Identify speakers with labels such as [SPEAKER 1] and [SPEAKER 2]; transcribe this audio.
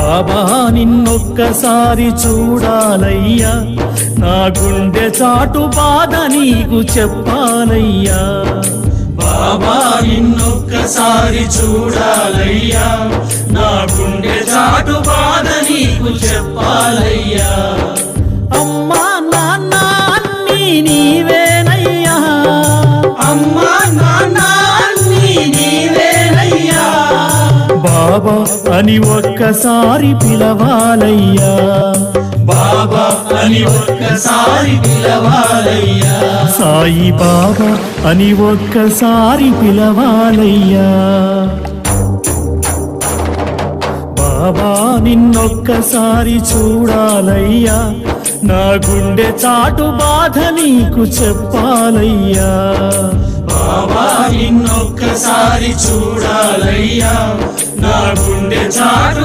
[SPEAKER 1] బాబా నిన్నొక్కసారి చూడాలయ్యా, నా గుండె చాటు బాధ నీకు చెప్పాలయ్యా. బాబా నిన్నొక్కసారి చూడాలయ్యా, నా గుండె చాటు బాధ నీకు చెప్పాలయ్యా. అమ్మా నాన్న అన్నీ నీవేనయ్యా, అమ్మా నాన్న అన్నీ నీవేనయ్యా. బాబా అని ఒక్కసారి పిలవాలయ్యా, బాబా అని ఒక్కసారి పిలవాలయ్యా. సాయి బాబా అని ఒక్కసారి పిలవాలయ్యా. బాబా నిన్నొక్కసారి చూడాలయ్యా, నా గుండె చాటు బాధ నీకు చెప్పాలయ్యా. బాబా నిన్నొక్కసారి చూడాలయ్యా, నా గుండె చాటు